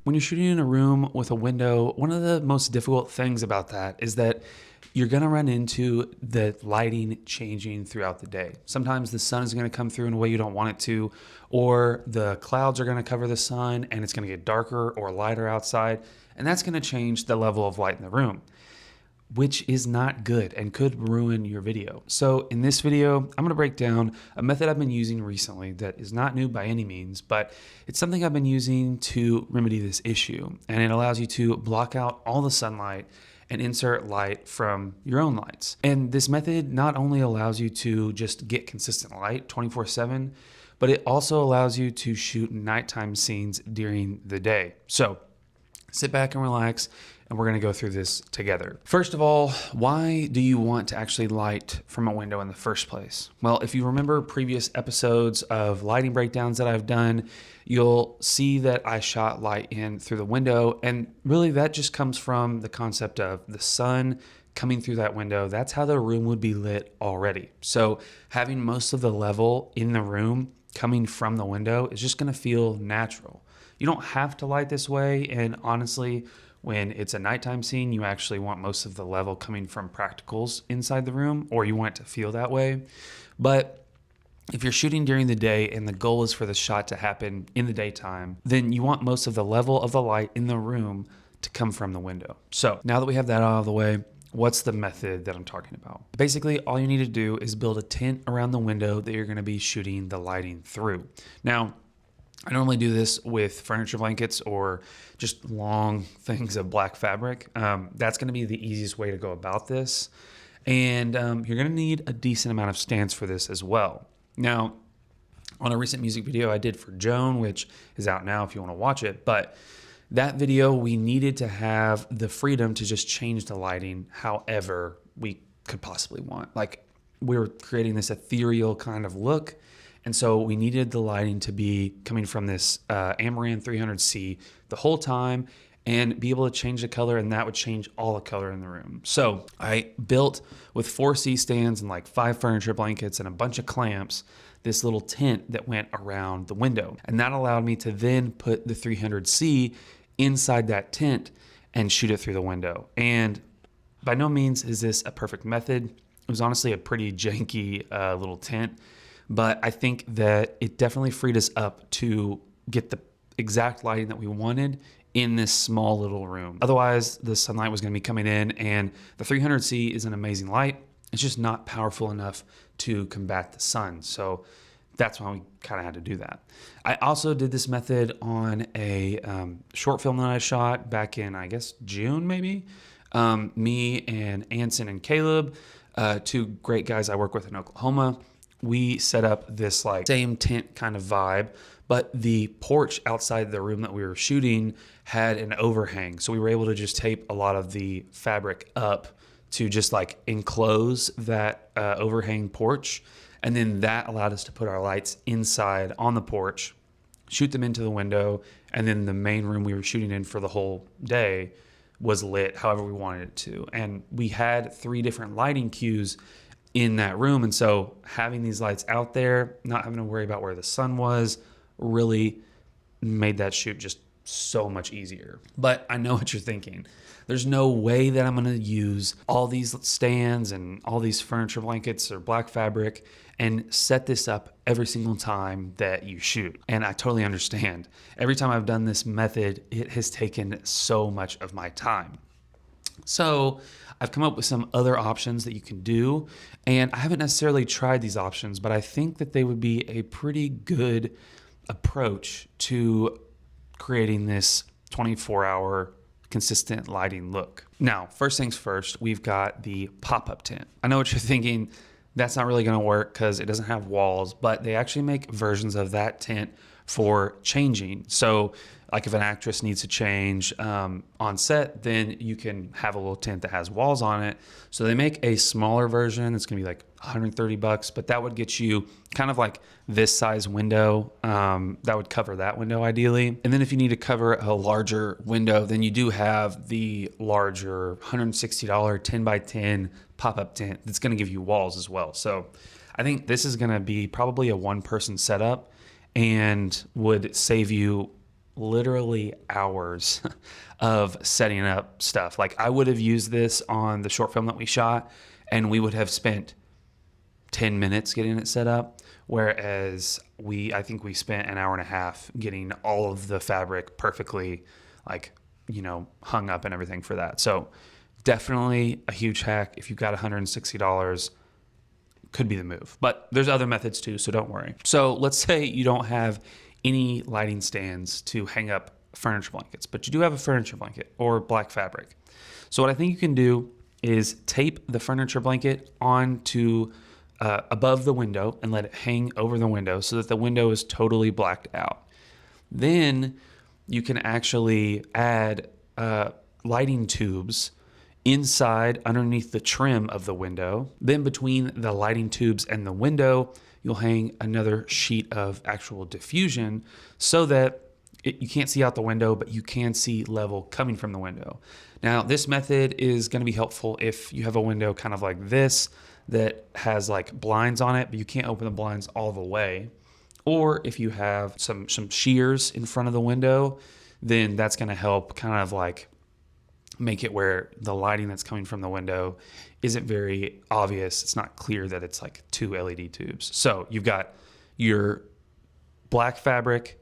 When you're shooting in a room with a window, one of the most difficult things about that is that you're going to run into the lighting changing throughout the day. Sometimes the sun is going to come through in a way you don't want it to, or the clouds are going to cover the sun and it's going to get darker or lighter outside, and that's going to change the level of light in the room, which is not good and could ruin your video. So in this video, I'm going to break down a method I've been using recently that is not new by any means, but it's something I've been using to remedy this issue. And it allows you to block out all the sunlight and insert light from your own lights. And this method not only allows you to just get consistent light 24/7, but it also allows you to shoot nighttime scenes during the day. So sit back and relax, and we're gonna go through this together. First of all, why do you want to actually light from a window in the first place? Well, if you remember previous episodes of lighting breakdowns that I've done, you'll see that I shot light in through the window, and really that just comes from the concept of the sun coming through that window. That's how the room would be lit already. So having most of the level in the room coming from the window is just gonna feel natural. You don't have to light this way, and honestly, when it's a nighttime scene, you actually want most of the level coming from practicals inside the room, or you want it to feel that way. But if you're shooting during the day and the goal is for the shot to happen in the daytime, then you want most of the level of the light in the room to come from the window. So now that we have that out of the way, what's the method that I'm talking about? Basically, all you need to do is build a tent around the window that you're gonna be shooting the lighting through. Now, I normally do this with furniture blankets or just long things of black fabric. That's going to be the easiest way to go about this. And you're going to need a decent amount of stands for this as well. Now, on a recent music video I did for Joan, which is out now if you want to watch it, but that video, we needed to have the freedom to just change the lighting however we could possibly want. Like, we were creating this ethereal kind of look, and so we needed the lighting to be coming from this Amaran 300C the whole time and be able to change the color, and that would change all the color in the room. So I built with 4 C stands and like 5 furniture blankets and a bunch of clamps, this little tent that went around the window. And that allowed me to then put the 300C inside that tent and shoot it through the window. And by no means is this a perfect method. It was honestly a pretty janky little tent, but I think that it definitely freed us up to get the exact lighting that we wanted in this small little room. Otherwise, the sunlight was going to be coming in, and the 300C is an amazing light. It's just not powerful enough to combat the sun. So that's why we kind of had to do that. I also did this method on a short film that I shot back in, I guess, June maybe. Me and Anson and Caleb, 2 great guys I work with in Oklahoma, we set up this like same tent kind of vibe, but the porch outside the room that we were shooting had an overhang. So we were able to just tape a lot of the fabric up to just like enclose that overhang porch. And then that allowed us to put our lights inside on the porch, shoot them into the window, and then the main room we were shooting in for the whole day was lit however we wanted it to. And we had 3 different lighting cues in that room, and so having these lights out there, not having to worry about where the sun was, really made that shoot just so much easier. But I know what you're thinking. There's no way that I'm going to use all these stands and all these furniture blankets or black fabric and set this up every single time that you shoot. And I totally understand. Every time I've done this method, it has taken so much of my time. So I've come up with some other options that you can do, and I haven't necessarily tried these options, but I think that they would be a pretty good approach to creating this 24-hour consistent lighting look. Now, first things first, we've got the pop-up tent. I know what you're thinking, that's not really gonna work because it doesn't have walls, but they actually make versions of that tent for changing. So like if an actress needs to change on set, then you can have a little tent that has walls on it. So they make a smaller version. It's gonna be like $130, but that would get you kind of like this size window. That would cover that window ideally. And then if you need to cover a larger window, then you do have the larger $160 10 by 10 pop-up tent that's gonna give you walls as well. So I think this is gonna be probably a 1-person setup and would save you literally hours of setting up stuff. Like I would have used this on the short film that we shot, and we would have spent 10 minutes getting it set up. Whereas I think we spent an hour and a half getting all of the fabric perfectly, like, hung up and everything for that. So definitely a huge hack. If you've got $160, could be the move. But there's other methods too, so don't worry. So let's say you don't have any lighting stands to hang up furniture blankets, but you do have a furniture blanket or black fabric. So what I think you can do is tape the furniture blanket onto above the window and let it hang over the window so that the window is totally blacked out. Then you can actually add lighting tubes inside underneath the trim of the window. Then between the lighting tubes and the window, you'll hang another sheet of actual diffusion so that you can't see out the window, but you can see level coming from the window. Now, this method is going to be helpful if you have a window kind of like this that has like blinds on it, but you can't open the blinds all the way. Or if you have some shears in front of the window, then that's going to help kind of like make it where the lighting that's coming from the window isn't very obvious. It's not clear that it's like two LED tubes. So you've got your black fabric,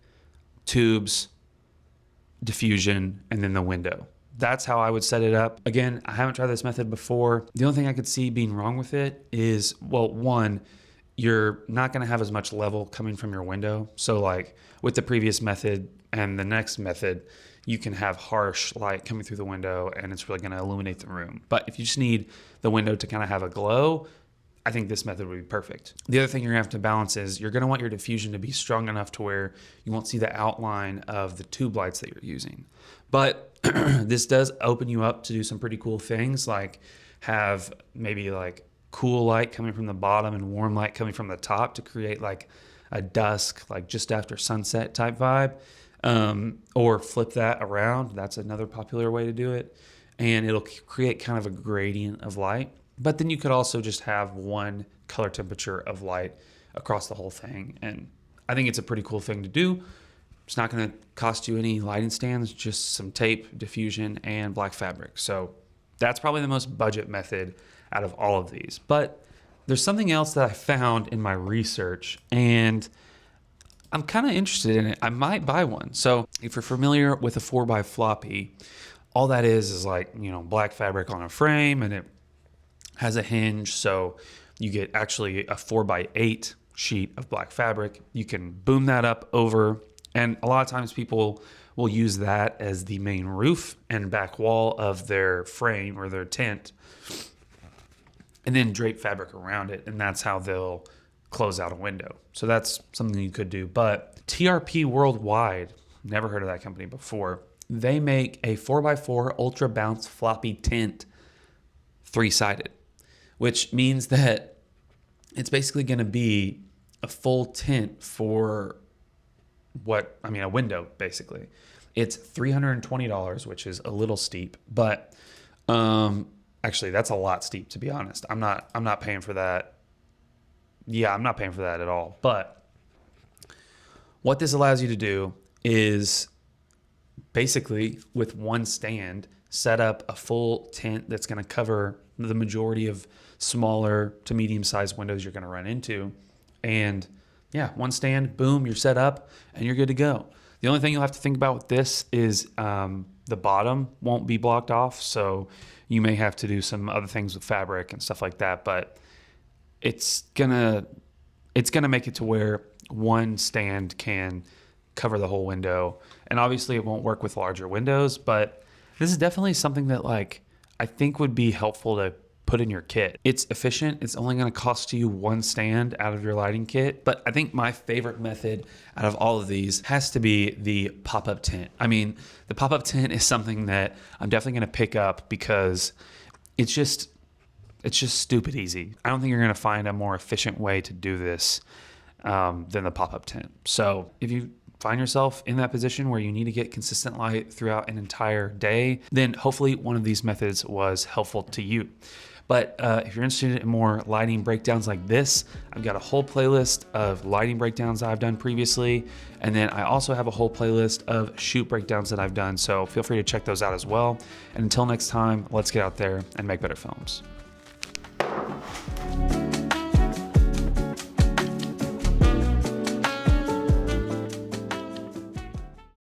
tubes, diffusion, and then the window. That's how I would set it up. Again, I haven't tried this method before. The only thing I could see being wrong with it is, well, one, you're not going to have as much level coming from your window. So like with the previous method and the next method, you can have harsh light coming through the window and it's really going to illuminate the room. But if you just need the window to kind of have a glow, I think this method would be perfect. The other thing you're going to have to balance is you're going to want your diffusion to be strong enough to where you won't see the outline of the tube lights that you're using. But this does open you up to do some pretty cool things, like have maybe like cool light coming from the bottom and warm light coming from the top to create like a dusk, like just after sunset type vibe. Or flip that around. That's another popular way to do it. And it'll create kind of a gradient of light. But then you could also just have one color temperature of light across the whole thing. And I think it's a pretty cool thing to do. It's not going to cost you any lighting stands, just some tape, diffusion, and black fabric. So that's probably the most budget method out of all of these. But there's something else that I found in my research, and I'm kind of interested in it. I might buy one. So if you're familiar with a 4x floppy, all that is like, black fabric on a frame, and it has a hinge. So you get actually a 4x8 sheet of black fabric. You can boom that up over, and a lot of times people will use that as the main roof and back wall of their frame or their tent, and then drape fabric around it. And that's how they'll close out a window. So that's something you could do. But TRP Worldwide, never heard of that company before. They make a 4x4 ultra bounce floppy tent, 3-sided, which means that it's basically going to be a full tent for a window basically. It's $320, which is a little steep, but actually that's a lot steep, to be honest. I'm not paying for that. Yeah, I'm not paying for that at all. But what this allows you to do is basically with one stand, set up a full tent that's going to cover the majority of smaller to medium-sized windows you're going to run into. And yeah, one stand, boom, you're set up and you're good to go. The only thing you'll have to think about with this is the bottom won't be blocked off. So you may have to do some other things with fabric and stuff like that. But it's gonna make it to where one stand can cover the whole window. And obviously it won't work with larger windows, but this is definitely something that I think would be helpful to put in your kit. It's efficient. It's only going to cost you one stand out of your lighting kit. But I think my favorite method out of all of these has to be the pop-up tent. I mean, the pop-up tent is something that I'm definitely going to pick up because it's just stupid easy. I don't think you're going to find a more efficient way to do this than the pop-up tent. So if you find yourself in that position where you need to get consistent light throughout an entire day, then hopefully one of these methods was helpful to you. But if you're interested in more lighting breakdowns like this, I've got a whole playlist of lighting breakdowns that I've done previously. And then I also have a whole playlist of shoot breakdowns that I've done. So feel free to check those out as well. And until next time, let's get out there and make better films.